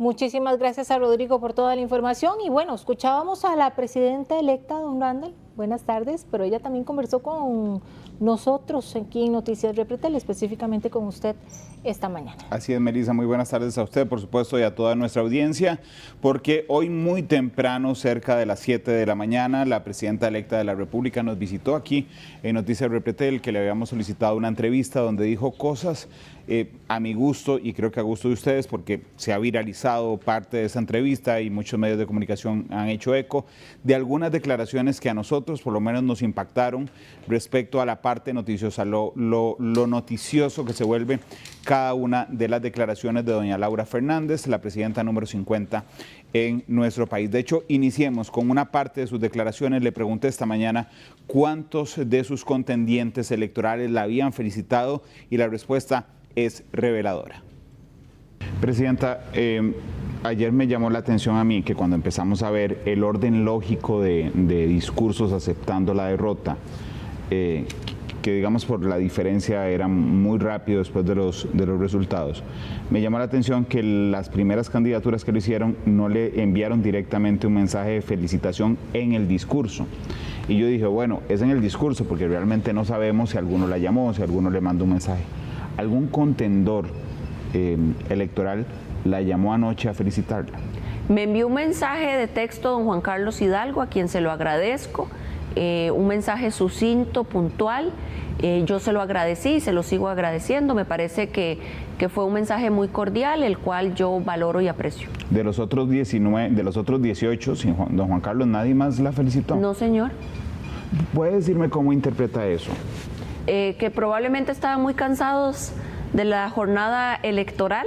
Muchísimas gracias a Rodrigo por toda la información. Y bueno, escuchábamos a la presidenta electa, don Randall. Buenas tardes, pero ella también conversó con nosotros aquí en Noticias Repretel, específicamente con usted esta mañana. Así es, Melissa, muy buenas tardes a usted, por supuesto, y a toda nuestra audiencia, porque hoy muy temprano, cerca de las 7 de la mañana, la presidenta electa de la República nos visitó aquí en Noticias Repretel, que le habíamos solicitado una entrevista donde dijo cosas a mi gusto y creo que a gusto de ustedes, porque se ha viralizado parte de esa entrevista y muchos medios de comunicación han hecho eco de algunas declaraciones que a nosotros por lo menos nos impactaron respecto a la parte noticiosa, lo noticioso que se vuelve cada una de las declaraciones de doña Laura Fernández, la presidenta número 50 en nuestro país. De hecho, iniciemos con una parte de sus declaraciones. Le pregunté esta mañana cuántos de sus contendientes electorales la habían felicitado y la respuesta es reveladora. Presidenta, ayer me llamó la atención a mí que cuando empezamos a ver el orden lógico de discursos aceptando la derrota, que digamos por la diferencia era muy rápido después de los resultados, me llamó la atención que las primeras candidaturas que lo hicieron no le enviaron directamente un mensaje de felicitación en el discurso. Y yo dije, bueno, es en el discurso porque realmente no sabemos si alguno la llamó, si alguno le mandó un mensaje. ¿Algún contendor electoral la llamó anoche a felicitarla? Me envió un mensaje de texto don Juan Carlos Hidalgo, a quien se lo agradezco, un mensaje sucinto, puntual. Yo se lo agradecí y se lo sigo agradeciendo. Me parece que fue un mensaje muy cordial, el cual yo valoro y aprecio. De los otros 19, de los otros 18, sin don Juan Carlos, ¿nadie más la felicitó? No, señor. ¿Puede decirme cómo interpreta eso? Que probablemente estaban muy cansados de la jornada electoral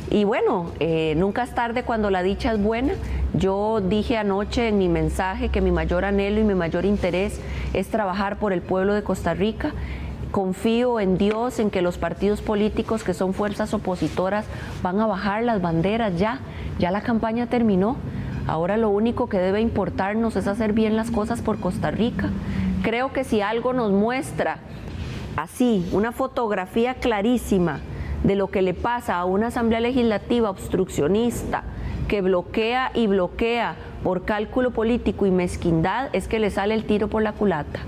y bueno, nunca es tarde cuando la dicha es buena. Yo dije anoche en mi mensaje que mi mayor anhelo y mi mayor interés es trabajar por el pueblo de Costa Rica. Confío en Dios, en que los partidos políticos que son fuerzas opositoras van a bajar las banderas ya la campaña terminó. Ahora lo único que debe importarnos es hacer bien las cosas por Costa Rica. Creo que si algo nos muestra así, una fotografía clarísima de lo que le pasa a una asamblea legislativa obstruccionista que bloquea y bloquea por cálculo político y mezquindad, es que le sale el tiro por la culata.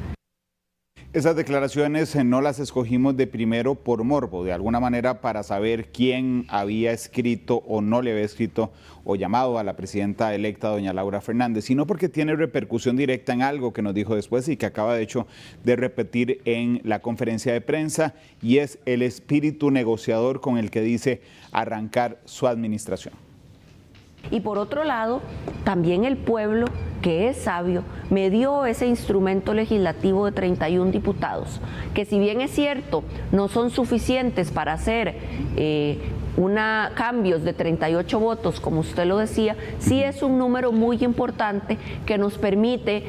Esas declaraciones no las escogimos de primero por morbo, de alguna manera para saber quién había escrito o no le había escrito o llamado a la presidenta electa doña Laura Fernández, sino porque tiene repercusión directa en algo que nos dijo después y que acaba de hecho de repetir en la conferencia de prensa, y es el espíritu negociador con el que dice arrancar su administración. Y por otro lado, también el pueblo, que es sabio, me dio ese instrumento legislativo de 31 diputados, que si bien es cierto, no son suficientes para hacer cambios de 38 votos, como usted lo decía, sí es un número muy importante que nos permite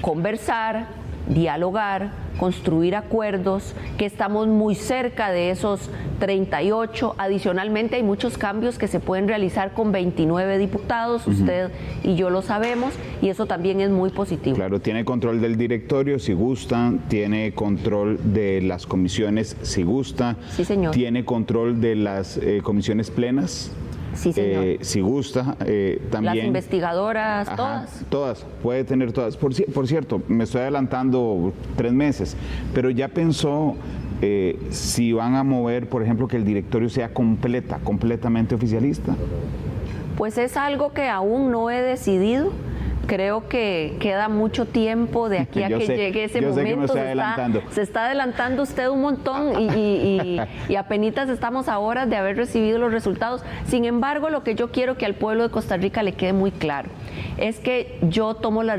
conversar, dialogar, construir acuerdos, que estamos muy cerca de esos 38. Adicionalmente hay muchos cambios que se pueden realizar con 29 diputados, usted y yo lo sabemos, y eso también es muy positivo. Claro, tiene control del directorio si gusta, tiene control de las comisiones si gusta, sí, señor. Tiene control de las comisiones plenas. Sí, señor. Si gusta, también. Las investigadoras, ajá, todas. Todas, puede tener todas. Por cierto, me estoy adelantando 3 meses, pero ya pensó si van a mover, por ejemplo, que el directorio sea completamente oficialista. Pues es algo que aún no he decidido. Creo que queda mucho tiempo de aquí a que llegue ese momento. Sé que me estoy adelantando. Se está adelantando usted un montón y apenitas estamos a horas de haber recibido los resultados. Sin embargo, lo que yo quiero que al pueblo de Costa Rica le quede muy claro es que yo tomaré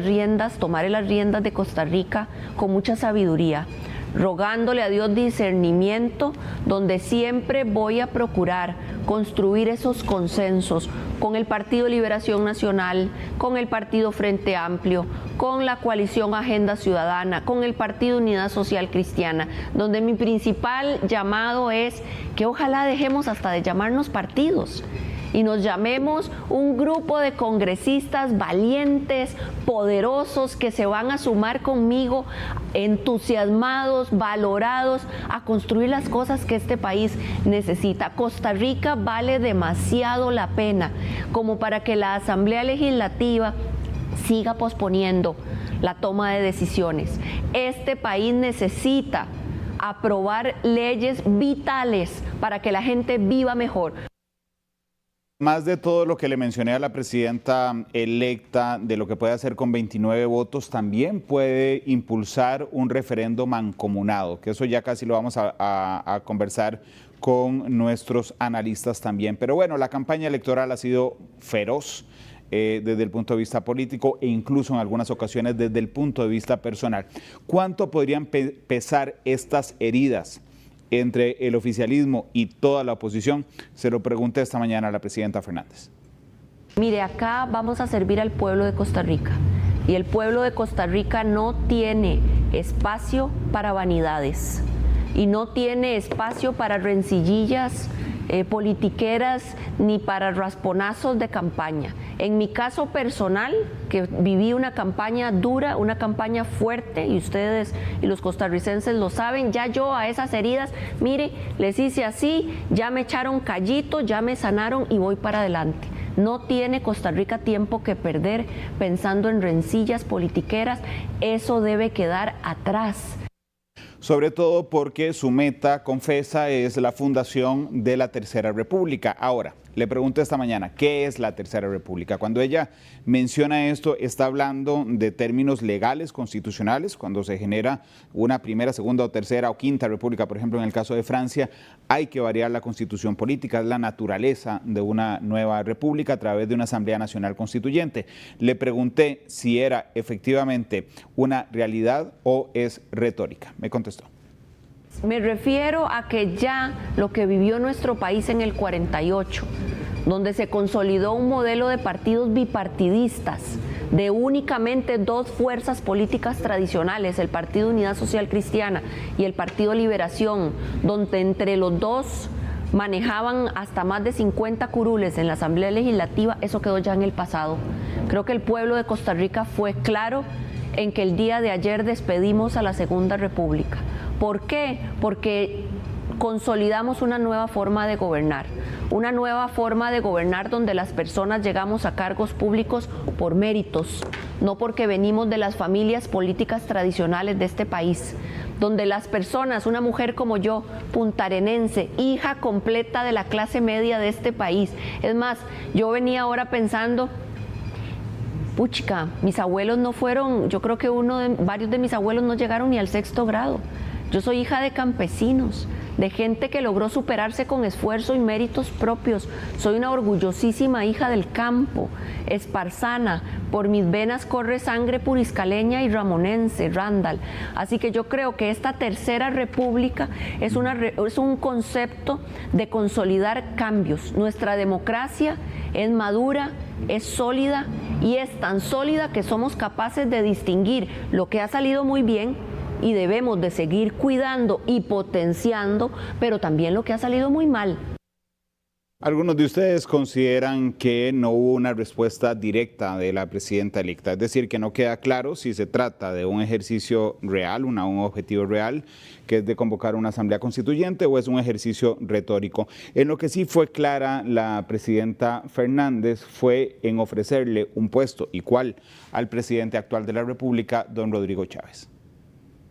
las riendas de Costa Rica con mucha sabiduría, rogándole a Dios discernimiento, donde siempre voy a procurar construir esos consensos con el Partido Liberación Nacional, con el Partido Frente Amplio, con la coalición Agenda Ciudadana, con el Partido Unidad Social Cristiana, donde mi principal llamado es que ojalá dejemos hasta de llamarnos partidos y nos llamemos un grupo de congresistas valientes, poderosos, que se van a sumar conmigo, entusiasmados, valorados, a construir las cosas que este país necesita. Costa Rica vale demasiado la pena como para que la Asamblea Legislativa siga posponiendo la toma de decisiones. Este país necesita aprobar leyes vitales para que la gente viva mejor. Más de todo lo que le mencioné a la presidenta electa, de lo que puede hacer con 29 votos, también puede impulsar un referendo mancomunado, que eso ya casi lo vamos a conversar con nuestros analistas también. Pero bueno, la campaña electoral ha sido feroz desde el punto de vista político e incluso en algunas ocasiones desde el punto de vista personal. ¿Cuánto podrían pesar estas heridas entre el oficialismo y toda la oposición? Se lo pregunté esta mañana a la presidenta Fernández. Mire, acá vamos a servir al pueblo de Costa Rica y el pueblo de Costa Rica no tiene espacio para vanidades y no tiene espacio para rencillillas politiqueras ni para rasponazos de campaña. En mi caso personal, que viví una campaña dura, una campaña fuerte, y ustedes y los costarricenses lo saben, ya yo a esas heridas, mire, les hice así, ya me echaron callito, ya me sanaron y voy para adelante. No tiene Costa Rica tiempo que perder pensando en rencillas politiqueras, eso debe quedar atrás. Sobre todo porque su meta, confesa, es la fundación de la Tercera República. Ahora, le pregunto esta mañana, ¿qué es la Tercera República? Cuando ella menciona esto, está hablando de términos legales, constitucionales. Cuando se genera una primera, segunda o tercera o quinta república, por ejemplo, en el caso de Francia, hay que variar la constitución política, es la naturaleza de una nueva república a través de una Asamblea Nacional Constituyente. Le pregunté si era efectivamente una realidad o es retórica. Me contestó. Me refiero a que ya lo que vivió nuestro país en el 48, donde se consolidó un modelo de partidos bipartidistas, de únicamente dos fuerzas políticas tradicionales, el Partido Unidad Social Cristiana y el Partido Liberación, donde entre los dos manejaban hasta más de 50 curules en la Asamblea Legislativa, eso quedó ya en el pasado. Creo que el pueblo de Costa Rica fue claro en que el día de ayer despedimos a la Segunda República. ¿Por qué? Porque consolidamos una nueva forma de gobernar donde las personas llegamos a cargos públicos por méritos, no porque venimos de las familias políticas tradicionales de este país, donde las personas, una mujer como yo, puntarenense, hija completa de la clase media de este país, es más, yo venía ahora pensando, puchica, mis abuelos no fueron, yo creo que varios de mis abuelos no llegaron ni al 6º grado. Yo soy hija de campesinos, de gente que logró superarse con esfuerzo y méritos propios. Soy una orgullosísima hija del campo, esparzana. Por mis venas corre sangre puriscaleña y ramonense, Randall. Así que yo creo que esta Tercera República es un concepto de consolidar cambios. Nuestra democracia es madura, es sólida y es tan sólida que somos capaces de distinguir lo que ha salido muy bien y debemos de seguir cuidando y potenciando, pero también lo que ha salido muy mal. Algunos de ustedes consideran que no hubo una respuesta directa de la presidenta electa, es decir, que no queda claro si se trata de un ejercicio real, un objetivo real, que es de convocar una asamblea constituyente, o es un ejercicio retórico. En lo que sí fue clara la presidenta Fernández fue en ofrecerle un puesto igual al presidente actual de la República, don Rodrigo Chávez.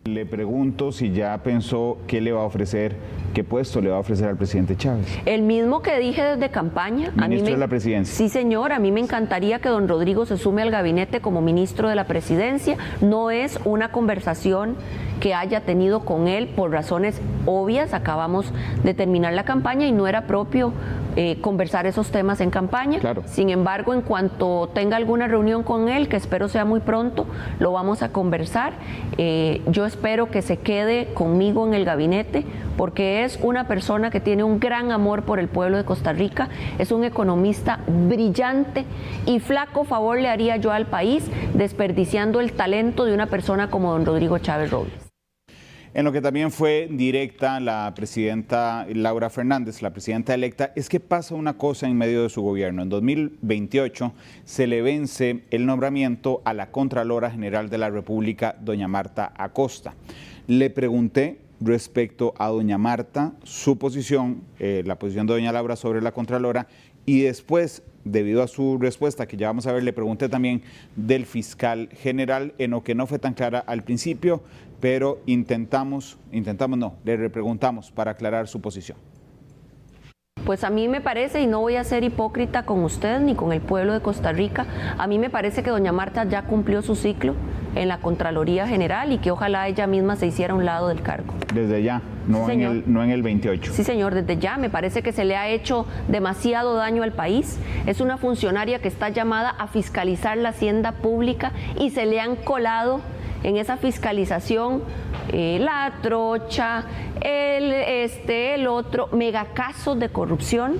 Le pregunto si ya pensó qué le va a ofrecer, qué puesto le va a ofrecer al presidente Chávez. El mismo que dije desde campaña. Ministro de la Presidencia. Sí, señor, a mí me encantaría que don Rodrigo se sume al gabinete como ministro de la Presidencia. No es una conversación que haya tenido con él por razones obvias. Acabamos de terminar la campaña y no era propio conversar esos temas en campaña. Claro. Sin embargo, en cuanto tenga alguna reunión con él, que espero sea muy pronto, lo vamos a conversar. Yo espero que se quede conmigo en el gabinete porque es una persona que tiene un gran amor por el pueblo de Costa Rica, es un economista brillante y flaco favor le haría yo al país desperdiciando el talento de una persona como don Rodrigo Chávez Robles. En lo que también fue directa la presidenta Laura Fernández, la presidenta electa, es que pasa una cosa en medio de su gobierno. En 2028 se le vence el nombramiento a la Contralora General de la República, doña Marta Acosta. Le pregunté respecto a doña Marta, su posición, la posición de doña Laura sobre la Contralora, y después, debido a su respuesta, que ya vamos a ver, le pregunté también del fiscal general, en lo que no fue tan clara al principio, pero le repreguntamos para aclarar su posición. Pues a mí me parece, y no voy a ser hipócrita con usted ni con el pueblo de Costa Rica, a mí me parece que doña Marta ya cumplió su ciclo en la Contraloría General y que ojalá ella misma se hiciera a un lado del cargo. Desde ya, no, sí, no en el 28. Sí, señor, desde ya. Me parece que se le ha hecho demasiado daño al país. Es una funcionaria que está llamada a fiscalizar la hacienda pública y se le han colado en esa fiscalización la trocha, el otro, megacasos de corrupción.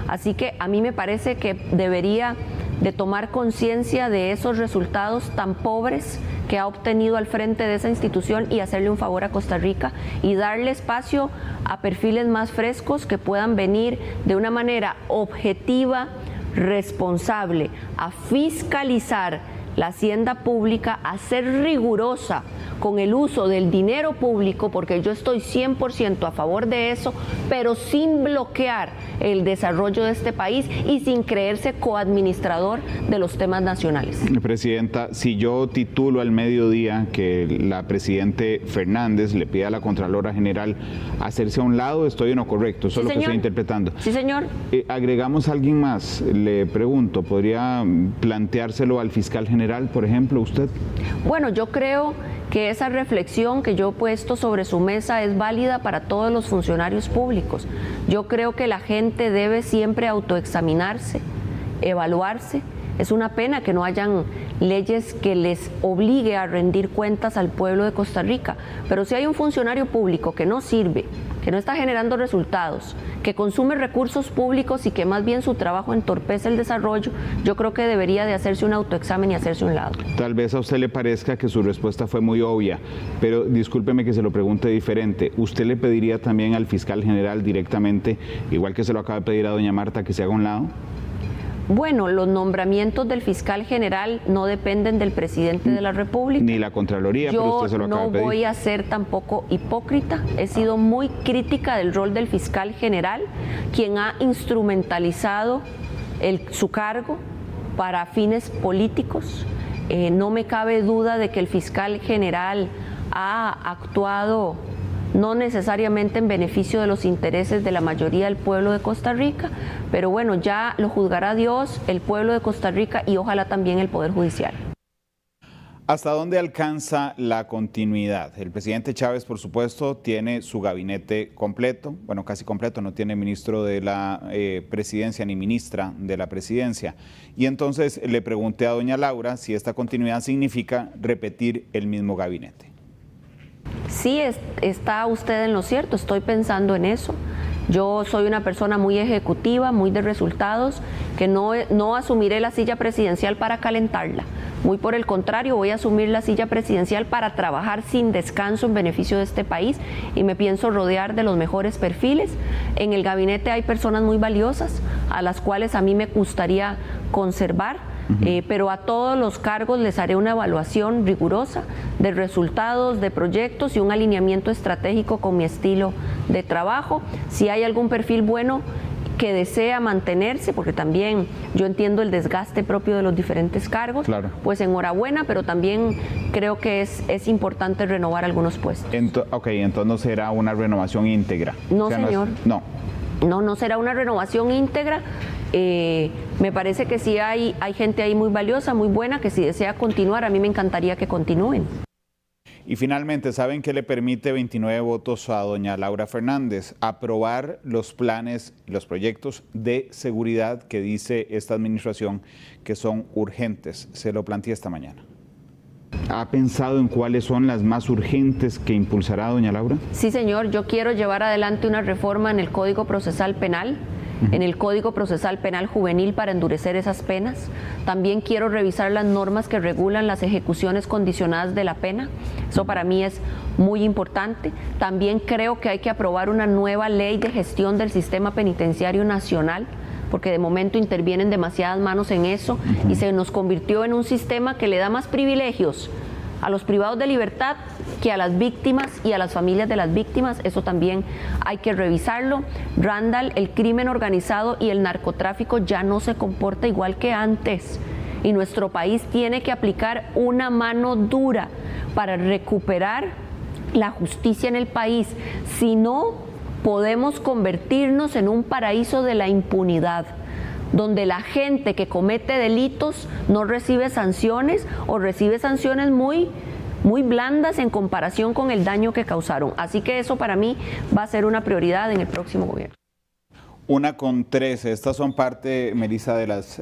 Así que a mí me parece que debería de tomar conciencia de esos resultados tan pobres que ha obtenido al frente de esa institución y hacerle un favor a Costa Rica y darle espacio a perfiles más frescos que puedan venir de una manera objetiva, responsable, a fiscalizar la hacienda pública, a ser rigurosa con el uso del dinero público, porque yo estoy 100% a favor de eso, pero sin bloquear el desarrollo de este país y sin creerse coadministrador de los temas nacionales. Presidenta, si yo titulo al mediodía que la presidente Fernández le pide a la Contralora General hacerse a un lado, estoy en lo correcto, eso es lo que estoy interpretando. Sí, señor. Agregamos a alguien más, le pregunto, ¿podría planteárselo al fiscal general, por ejemplo, usted? Bueno, yo creo que esa reflexión que yo he puesto sobre su mesa es válida para todos los funcionarios públicos. Yo creo que la gente debe siempre autoexaminarse, evaluarse. Es una pena que no hayan leyes que les obligue a rendir cuentas al pueblo de Costa Rica, pero si hay un funcionario público que no sirve, que no está generando resultados, que consume recursos públicos y que más bien su trabajo entorpece el desarrollo, yo creo que debería de hacerse un autoexamen y hacerse un lado. Tal vez a usted le parezca que su respuesta fue muy obvia, pero discúlpeme que se lo pregunte diferente. ¿Usted le pediría también al fiscal general directamente, igual que se lo acaba de pedir a doña Marta, que se haga a un lado? Bueno, los nombramientos del fiscal general no dependen del presidente de la República. Ni la Contraloría, pero usted se lo acaba de pedir. Yo no voy a ser tampoco hipócrita. He sido muy crítica del rol del fiscal general, quien ha instrumentalizado su cargo para fines políticos. No me cabe duda de que el fiscal general ha actuado no necesariamente en beneficio de los intereses de la mayoría del pueblo de Costa Rica, pero bueno, ya lo juzgará Dios, el pueblo de Costa Rica y ojalá también el Poder Judicial. ¿Hasta dónde alcanza la continuidad? El presidente Chávez, por supuesto, tiene su gabinete completo, bueno, casi completo, no tiene ministro de la presidencia ni ministra de la presidencia. Y entonces le pregunté a doña Laura si esta continuidad significa repetir el mismo gabinete. Sí, está usted en lo cierto, estoy pensando en eso. Yo soy una persona muy ejecutiva, muy de resultados, que no asumiré la silla presidencial para calentarla. Muy por el contrario, voy a asumir la silla presidencial para trabajar sin descanso en beneficio de este país y me pienso rodear de los mejores perfiles. En el gabinete hay personas muy valiosas a las cuales a mí me gustaría conservar. Pero a todos los cargos les haré una evaluación rigurosa de resultados, de proyectos y un alineamiento estratégico con mi estilo de trabajo. Si hay algún perfil bueno que desea mantenerse, porque también yo entiendo el desgaste propio de los diferentes cargos, claro, pues enhorabuena, pero también creo que es importante renovar algunos puestos. Entonces no será una renovación íntegra. No, señor. No será una renovación íntegra. Me parece que sí hay gente ahí muy valiosa, muy buena, que si desea continuar, a mí me encantaría que continúen. Y finalmente, ¿saben qué le permite 29 votos a doña Laura Fernández? Aprobar los planes, los proyectos de seguridad que dice esta administración que son urgentes. Se lo planteé esta mañana. ¿Ha pensado en cuáles son las más urgentes que impulsará doña Laura? Sí, señor. Yo quiero llevar adelante una reforma en el Código Procesal Penal en el Código Procesal Penal Juvenil para endurecer esas penas. También quiero revisar las normas que regulan las ejecuciones condicionadas de la pena. Eso para mí es muy importante. También creo que hay que aprobar una nueva ley de gestión del sistema penitenciario nacional, porque de momento intervienen demasiadas manos en eso y se nos convirtió en un sistema que le da más privilegios a los privados de libertad que a las víctimas y a las familias de las víctimas. Eso también hay que revisarlo. Randall, el crimen organizado y el narcotráfico ya no se comporta igual que antes y nuestro país tiene que aplicar una mano dura para recuperar la justicia en el país. Si no, podemos convertirnos en un paraíso de la impunidad, donde la gente que comete delitos no recibe sanciones o recibe sanciones muy blandas en comparación con el daño que causaron. Así que eso para mí va a ser una prioridad en el próximo gobierno. 1:13. Estas son parte, Melissa, de las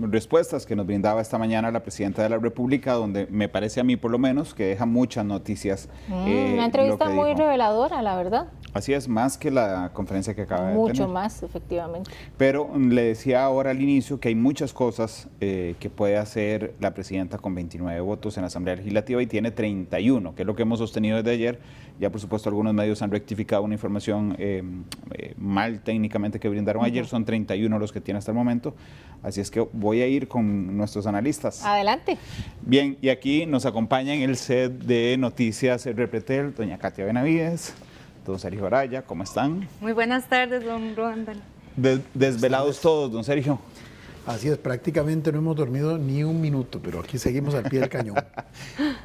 respuestas que nos brindaba esta mañana la Presidenta de la República, donde me parece a mí por lo menos que deja muchas noticias. Una entrevista muy reveladora, la verdad. Así es, más que la conferencia que acaba de tener. Mucho más, efectivamente. Pero le decía ahora al inicio que hay muchas cosas que puede hacer la Presidenta con 29 votos en la Asamblea Legislativa y tiene 31, que es lo que hemos sostenido desde ayer. Ya por supuesto algunos medios han rectificado una información mal técnicamente que brindaron ayer, son 31 los que tiene hasta el momento, así es que voy a ir con nuestros analistas. Adelante. Bien, y aquí nos acompaña en el set de Noticias Repretel, doña Katia Benavides, don Sergio Araya, ¿cómo están? Muy buenas tardes, don Randall. Desvelados todos, don Sergio. Así es, prácticamente no hemos dormido ni un minuto, pero aquí seguimos al pie del cañón.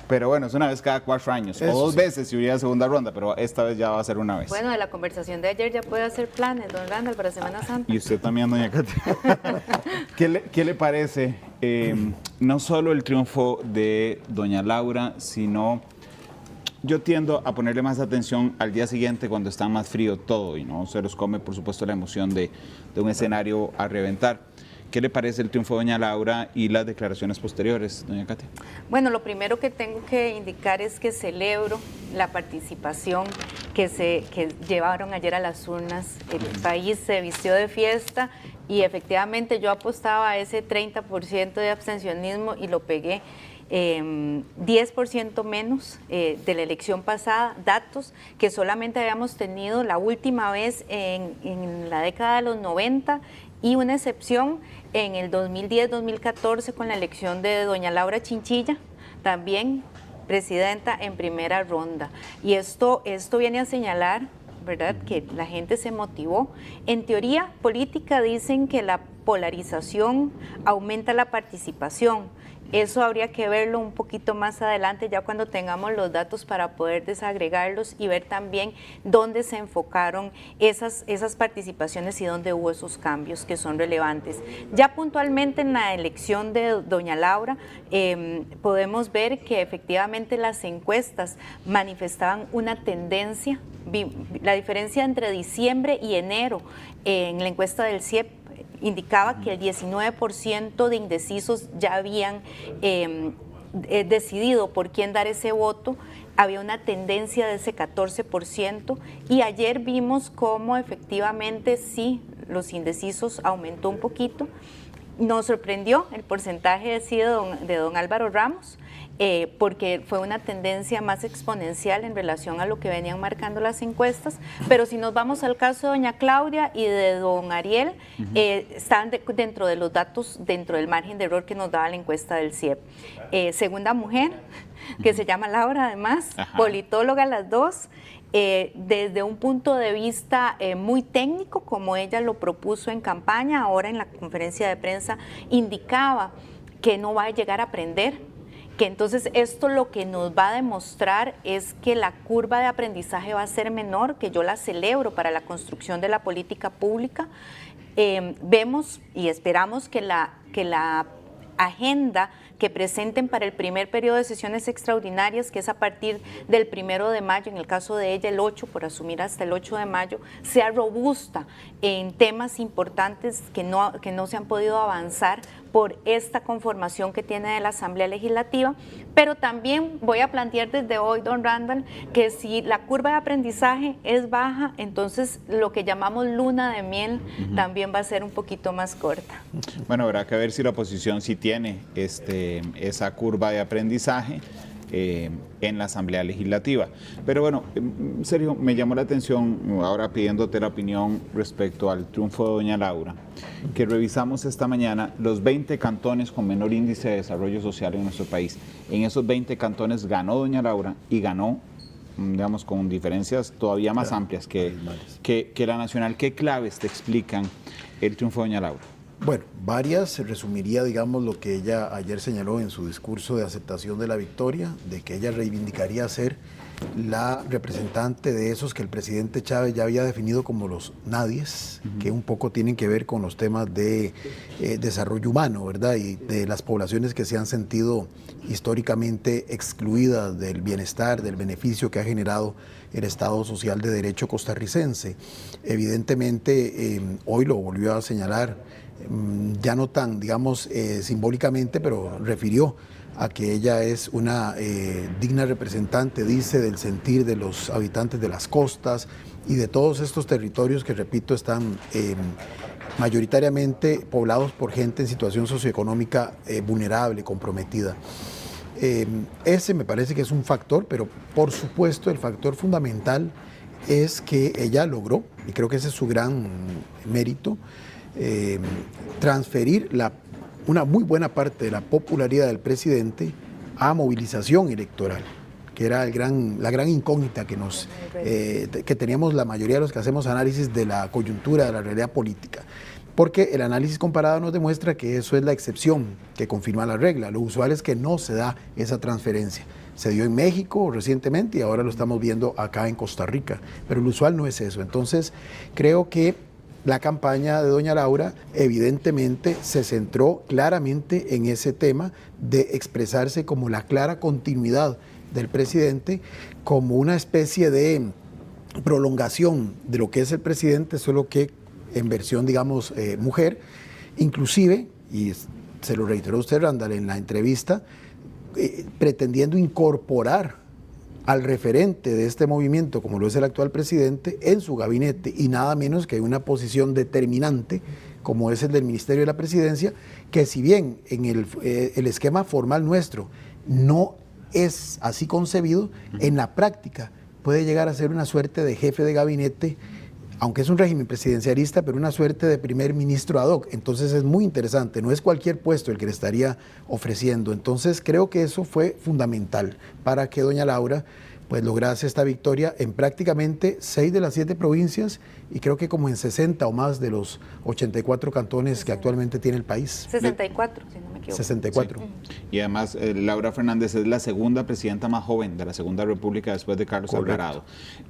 Pero bueno, es una vez cada 4 años, Eso o 2 sí. veces si hubiera segunda ronda, pero esta vez ya va a ser una vez. Bueno, de la conversación de ayer ya puede hacer planes, don Randall, para Semana Santa. Y usted también, doña Katia. ¿Qué le parece no solo el triunfo de doña Laura, sino yo tiendo a ponerle más atención al día siguiente cuando está más frío todo y no se los come, por supuesto, la emoción de un escenario a reventar? ¿Qué le parece el triunfo de doña Laura y las declaraciones posteriores, doña Katia? Bueno, lo primero que tengo que indicar es que celebro la participación que llevaron ayer a las urnas. El país se vistió de fiesta y efectivamente yo apostaba a ese 30% de abstencionismo y lo pegué. 10% menos de la elección pasada, datos que solamente habíamos tenido la última vez en la década de los 90 y una excepción en el 2010-2014 con la elección de doña Laura Chinchilla, también presidenta en primera ronda. Y esto viene a señalar, ¿verdad?, que la gente se motivó. En teoría política dicen que la polarización aumenta la participación. Eso habría que verlo un poquito más adelante, ya cuando tengamos los datos para poder desagregarlos y ver también dónde se enfocaron esas participaciones y dónde hubo esos cambios que son relevantes. Ya puntualmente en la elección de doña Laura podemos ver que efectivamente las encuestas manifestaban una tendencia, la diferencia entre diciembre y enero en la encuesta del CIEP indicaba que el 19% de indecisos ya habían decidido por quién dar ese voto, había una tendencia de ese 14% y ayer vimos cómo efectivamente sí, los indecisos aumentó un poquito. Nos sorprendió el porcentaje de don Álvaro Ramos, porque fue una tendencia más exponencial en relación a lo que venían marcando las encuestas, pero si nos vamos al caso de doña Claudia y de don Ariel, están dentro de los datos, dentro del margen de error que nos daba la encuesta del CIEP. Segunda mujer, que se llama Laura además, politóloga las dos, desde un punto de vista muy técnico, como ella lo propuso en campaña, ahora en la conferencia de prensa indicaba que no va a llegar a aprender, que entonces esto lo que nos va a demostrar es que la curva de aprendizaje va a ser menor, que yo la celebro para la construcción de la política pública. Vemos y esperamos que la agenda que presenten para el primer periodo de sesiones extraordinarias, que es a partir del 1 de mayo, en el caso de ella el 8, por asumir hasta el 8 de mayo, sea robusta en temas importantes que no se han podido avanzar por esta conformación que tiene de la Asamblea Legislativa, pero también voy a plantear desde hoy, don Randall, que si la curva de aprendizaje es baja, entonces lo que llamamos luna de miel también va a ser un poquito más corta. Bueno, habrá que ver si la oposición sí tiene esa curva de aprendizaje en la Asamblea Legislativa. Pero bueno, Sergio, me llamó la atención, ahora pidiéndote la opinión respecto al triunfo de doña Laura, que revisamos esta mañana los 20 cantones con menor índice de desarrollo social en nuestro país. En esos 20 cantones ganó doña Laura y ganó, digamos, con diferencias todavía más amplias que la nacional. ¿Qué claves te explican el triunfo de doña Laura? Bueno, varias. Se resumiría, digamos, lo que ella ayer señaló en su discurso de aceptación de la victoria, de que ella reivindicaría ser la representante de esos que el presidente Chávez ya había definido como los nadies, que un poco tienen que ver con los temas de desarrollo humano, ¿verdad? Y de las poblaciones que se han sentido históricamente excluidas del bienestar, del beneficio que ha generado el Estado Social de Derecho costarricense. Evidentemente, hoy lo volvió a señalar, ya no tan, digamos, simbólicamente, pero refirió a que ella es una digna representante, dice, del sentir de los habitantes de las costas y de todos estos territorios que, repito, están mayoritariamente poblados por gente en situación socioeconómica vulnerable, comprometida. Ese me parece que es un factor, pero por supuesto el factor fundamental es que ella logró, y creo que ese es su gran mérito, transferir una muy buena parte de la popularidad del presidente a movilización electoral, que era la gran incógnita que teníamos la mayoría de los que hacemos análisis de la coyuntura, de la realidad política. Porque el análisis comparado nos demuestra que eso es la excepción que confirma la regla. Lo usual es que no se da esa transferencia. Se dio en México recientemente y ahora lo estamos viendo acá en Costa Rica, pero lo usual no es eso. Entonces, creo que la campaña de doña Laura evidentemente se centró claramente en ese tema de expresarse como la clara continuidad del presidente, como una especie de prolongación de lo que es el presidente, solo que en versión, digamos, mujer, inclusive, y se lo reiteró usted, Randall, en la entrevista, pretendiendo incorporar al referente de este movimiento, como lo es el actual presidente, en su gabinete, y nada menos que una posición determinante, como es el del Ministerio de la Presidencia, que si bien en el esquema formal nuestro no es así concebido, en la práctica puede llegar a ser una suerte de jefe de gabinete, aunque es un régimen presidencialista, pero una suerte de primer ministro ad hoc. Entonces es muy interesante, no es cualquier puesto el que le estaría ofreciendo. Entonces creo que eso fue fundamental para que doña Laura pues lograse esta victoria en prácticamente 6 de las 7 provincias y creo que como en 60 o más de los 84 cantones que actualmente tiene el país. 64, si no me equivoco. 64. Sí. Y además, Laura Fernández es la segunda presidenta más joven de la Segunda República después de Carlos Alvarado.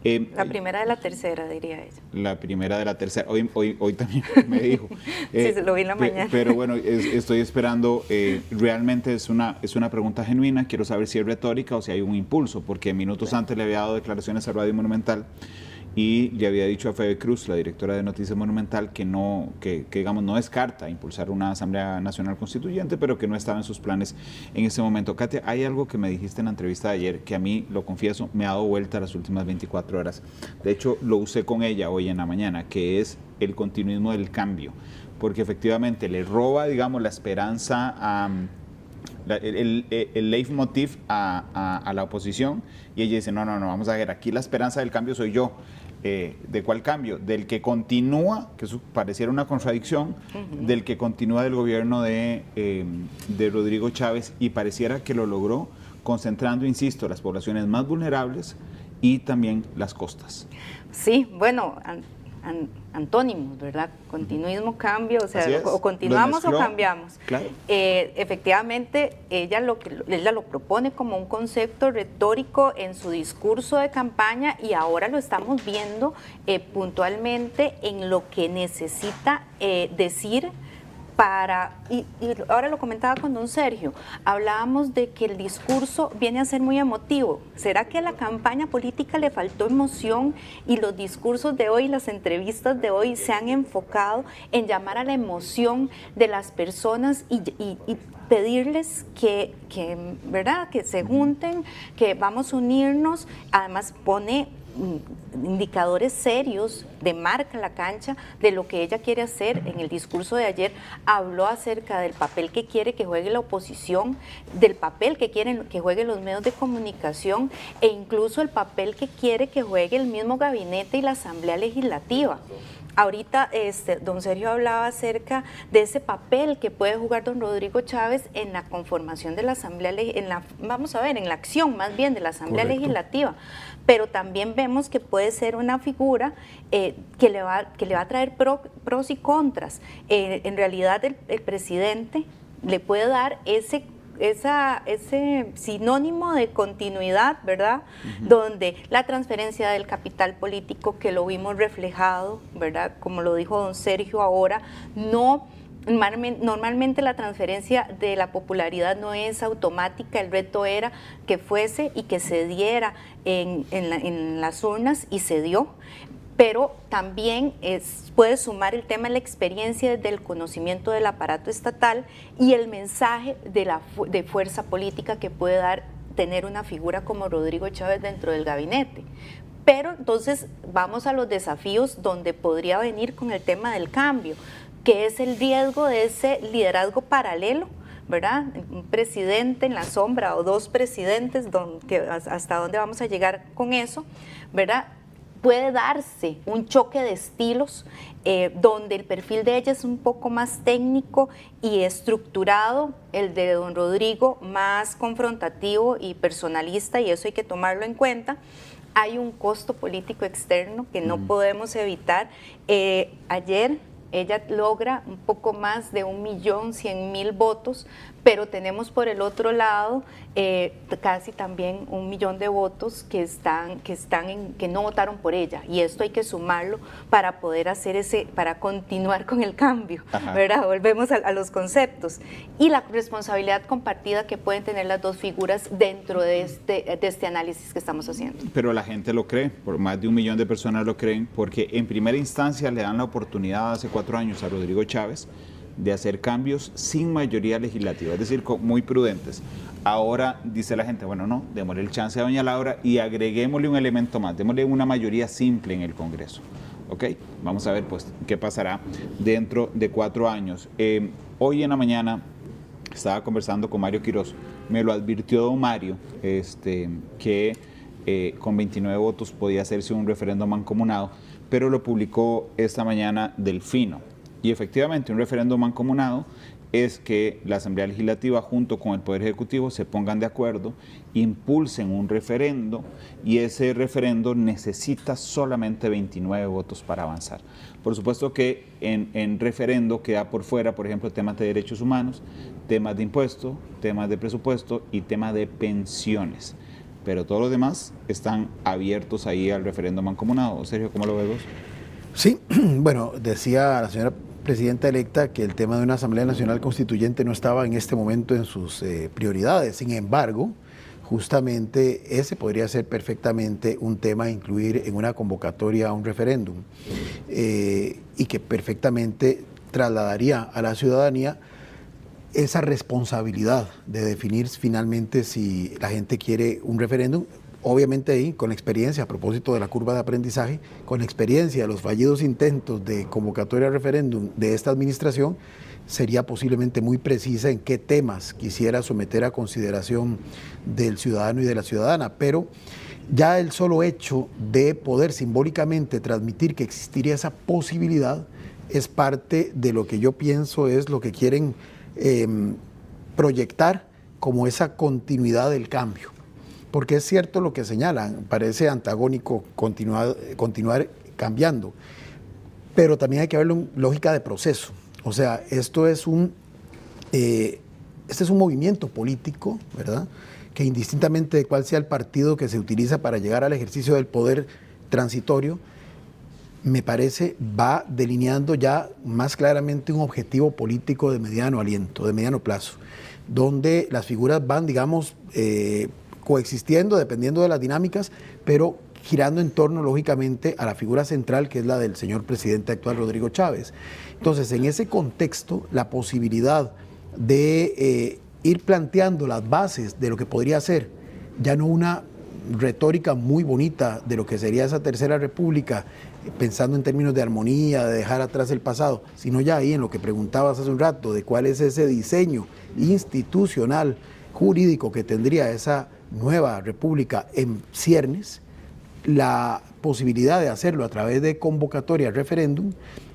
La primera de la tercera, diría ella. La primera de la tercera. Hoy también me dijo. Sí, se lo vi en la mañana. Pero bueno, estoy esperando. Realmente es una pregunta genuina. Quiero saber si es retórica o si hay un impulso, porque minutos antes le había dado declaraciones a Radio Monumental y le había dicho a Febe Cruz, la directora de Noticias Monumental, que digamos no descarta impulsar una Asamblea Nacional Constituyente, pero que no estaba en sus planes en ese momento. Katia, hay algo que me dijiste en la entrevista de ayer que a mí, lo confieso, me ha dado vuelta las últimas 24 horas. De hecho, lo usé con ella hoy en la mañana, que es el continuismo del cambio, porque efectivamente le roba, digamos, la esperanza a el leitmotiv a la oposición, y ella dice, no, vamos a ver, aquí la esperanza del cambio soy yo. ¿De cuál cambio? Del que continúa, que eso pareciera una contradicción, del que continúa del gobierno de Rodrigo Chávez, y pareciera que lo logró concentrando, insisto, las poblaciones más vulnerables y también las costas. Sí, bueno, antónimos, ¿verdad? Continuismo, cambio, o sea, o continuamos o cambiamos. Claro. Efectivamente, ella lo propone como un concepto retórico en su discurso de campaña y ahora lo estamos viendo puntualmente en lo que necesita decir y ahora lo comentaba con don Sergio, hablábamos de que el discurso viene a ser muy emotivo. ¿Será que a la campaña política le faltó emoción y los discursos de hoy, las entrevistas de hoy se han enfocado en llamar a la emoción de las personas y pedirles que ¿verdad?, que se junten, que vamos a unirnos? Además pone indicadores serios de marca en la cancha de lo que ella quiere hacer. En el discurso de ayer habló acerca del papel que quiere que juegue la oposición, del papel que quieren que jueguen los medios de comunicación e incluso el papel que quiere que juegue el mismo gabinete y la Asamblea Legislativa. Ahorita don Sergio hablaba acerca de ese papel que puede jugar don Rodrigo Chávez en la conformación de la Asamblea, en la acción más bien de la Asamblea Legislativa, pero también vemos que puede ser una figura que le va a traer pros y contras. En realidad el presidente le puede dar ese sinónimo de continuidad, ¿verdad? Donde la transferencia del capital político, que lo vimos reflejado, ¿verdad? Como lo dijo don Sergio ahora, normalmente la transferencia de la popularidad no es automática, el reto era que fuese y que se diera en las urnas, y se dio. Pero también puede sumar el tema de la experiencia del conocimiento del aparato estatal y el mensaje de fuerza política que puede tener una figura como Rodrigo Chávez dentro del gabinete. Pero entonces vamos a los desafíos donde podría venir con el tema del cambio, que es el riesgo de ese liderazgo paralelo, ¿verdad? Un presidente en la sombra o dos presidentes, hasta dónde vamos a llegar con eso, ¿verdad? Puede darse un choque de estilos donde el perfil de ella es un poco más técnico y estructurado, el de don Rodrigo más confrontativo y personalista, y eso hay que tomarlo en cuenta. Hay un costo político externo que no podemos evitar. Ayer ella logra un poco más de 1.100.000 votos, pero tenemos por el otro lado casi también 1 millón de votos que no votaron por ella, y esto hay que sumarlo para poder para continuar con el cambio, ¿verdad? Volvemos a los conceptos y la responsabilidad compartida que pueden tener las dos figuras dentro de este análisis que estamos haciendo. Pero la gente lo cree, por más de 1 millón de personas lo creen, porque en primera instancia le dan la oportunidad hace 4 años a Rodrigo Chávez de hacer cambios sin mayoría legislativa, es decir, muy prudentes. Ahora dice la gente, bueno, no, démosle el chance a doña Laura y agreguémosle un elemento más, démosle una mayoría simple en el Congreso. ¿Ok? Vamos a ver pues qué pasará dentro de 4 años. Hoy en la mañana estaba conversando con Mario Quiroz, me lo advirtió don Mario, que con 29 votos podía hacerse un referéndum mancomunado, pero lo publicó esta mañana Delfino. Y efectivamente, un referéndum mancomunado es que la Asamblea Legislativa junto con el Poder Ejecutivo se pongan de acuerdo, impulsen un referendo, y ese referendo necesita solamente 29 votos para avanzar. Por supuesto que en referendo queda por fuera, por ejemplo, temas de derechos humanos, temas de impuestos, temas de presupuesto y temas de pensiones. Pero todos los demás están abiertos ahí al referéndum mancomunado. Sergio, ¿cómo lo ves vos? Sí, bueno, decía la señora presidenta electa que el tema de una Asamblea Nacional Constituyente no estaba en este momento en sus prioridades. Sin embargo, justamente ese podría ser perfectamente un tema a incluir en una convocatoria a un referéndum y que perfectamente trasladaría a la ciudadanía esa responsabilidad de definir finalmente si la gente quiere un referéndum. Obviamente ahí, con la experiencia, a propósito de la curva de aprendizaje, con la experiencia de los fallidos intentos de convocatoria a referéndum de esta administración, sería posiblemente muy precisa en qué temas quisiera someter a consideración del ciudadano y de la ciudadana. Pero ya el solo hecho de poder simbólicamente transmitir que existiría esa posibilidad es parte de lo que yo pienso es lo que quieren proyectar como esa continuidad del cambio. Porque es cierto lo que señalan, parece antagónico continuar cambiando, pero también hay que verlo en lógica de proceso. O sea, este es un movimiento político, ¿verdad?, que indistintamente de cuál sea el partido que se utiliza para llegar al ejercicio del poder transitorio, me parece, va delineando ya más claramente un objetivo político de mediano aliento, de mediano plazo, donde las figuras van, digamos, coexistiendo dependiendo de las dinámicas, pero girando en torno, lógicamente, a la figura central, que es la del señor presidente actual, Rodrigo Chávez. Entonces, en ese contexto, la posibilidad de ir planteando las bases de lo que podría ser ya no una retórica muy bonita de lo que sería esa tercera república, pensando en términos de armonía, de dejar atrás el pasado, sino ya ahí en lo que preguntabas hace un rato, de cuál es ese diseño institucional, jurídico que tendría esa nueva república en ciernes, la posibilidad de hacerlo a través de convocatoria, referéndum,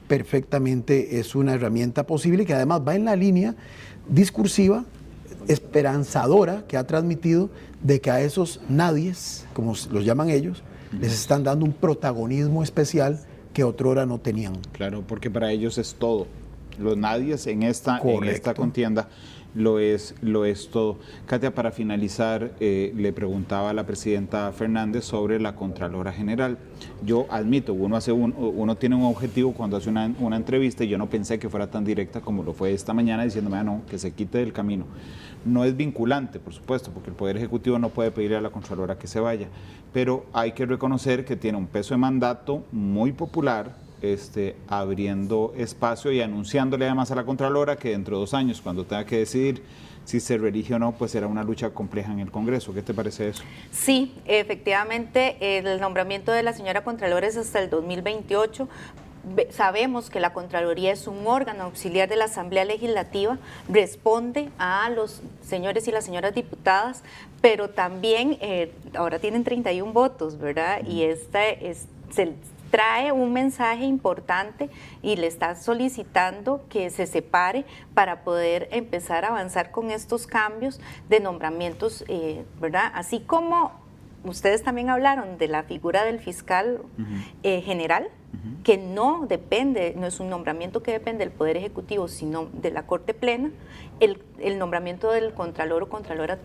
perfectamente es una herramienta posible que además va en la línea discursiva, esperanzadora, que ha transmitido de que a esos nadies, como los llaman ellos, les están dando un protagonismo especial que otrora no tenían. Claro, porque para ellos es todo. Los nadies en esta contienda lo es todo. Katia, para finalizar, le preguntaba a la presidenta Fernández sobre la Contralora General. Yo admito, uno tiene un objetivo cuando hace una entrevista, y yo no pensé que fuera tan directa como lo fue esta mañana, diciéndome, no, que se quite del camino. No es vinculante, por supuesto, porque el Poder Ejecutivo no puede pedirle a la Contralora que se vaya, pero hay que reconocer que tiene un peso de mandato muy popular, abriendo espacio y anunciándole además a la Contralora que dentro de 2 años, cuando tenga que decidir si se reelige o no, pues será una lucha compleja en el Congreso. ¿Qué te parece eso? Sí, efectivamente, el nombramiento de la señora Contralora es hasta el 2028. Sabemos que la Contraloría es un órgano auxiliar de la Asamblea Legislativa, responde a los señores y las señoras diputadas, pero también ahora tienen 31 votos, ¿verdad? Y se trae un mensaje importante y le está solicitando que se separe para poder empezar a avanzar con estos cambios de nombramientos, ¿verdad? Así como ustedes también hablaron de la figura del fiscal general, que no es un nombramiento que depende del Poder Ejecutivo, sino de la Corte Plena. El nombramiento del Contralor o Contralora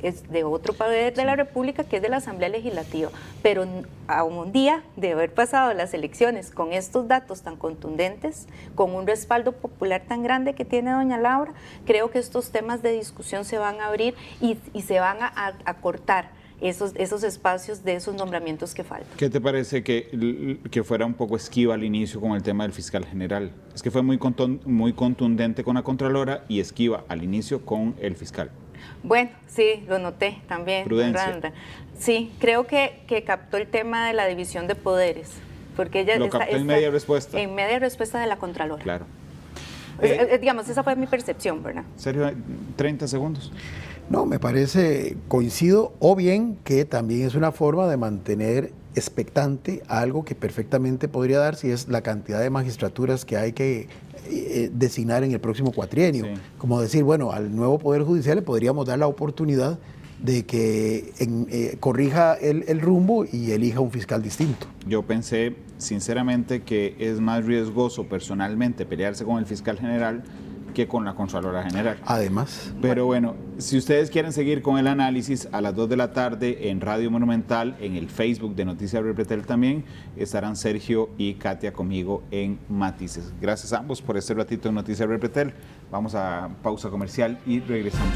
es de otro poder de la República, que es de la Asamblea Legislativa. Pero a un día de haber pasado las elecciones con estos datos tan contundentes, con un respaldo popular tan grande que tiene doña Laura, creo que estos temas de discusión se van a abrir y se van a cortar esos espacios de esos nombramientos que faltan. ¿Qué te parece que fuera un poco esquiva al inicio con el tema del fiscal general? Es que fue muy contundente con la Contralora y esquiva al inicio con el fiscal. Bueno, sí, lo noté también. Prudencia. Sí, creo que captó el tema de la división de poderes, porque ella lo captó en media respuesta. En media respuesta de la Contralora. Claro. Digamos, esa fue mi percepción, ¿verdad? Sergio, 30 segundos. No, me parece, coincido, o bien que también es una forma de mantener expectante algo que perfectamente podría dar si es la cantidad de magistraturas que hay que designar en el próximo cuatrienio. Sí. Como decir, bueno, al nuevo Poder Judicial le podríamos dar la oportunidad de que corrija el rumbo y elija un fiscal distinto. Yo pensé, sinceramente, que es más riesgoso personalmente pelearse con el fiscal general que con la Contralora General. Además. Pero bueno, si ustedes quieren seguir con el análisis, a las 2 de la tarde en Radio Monumental, en el Facebook de Noticias Repretel también, estarán Sergio y Katia conmigo en Matices. Gracias a ambos por este ratito en Noticias Repretel. Vamos a pausa comercial y regresamos.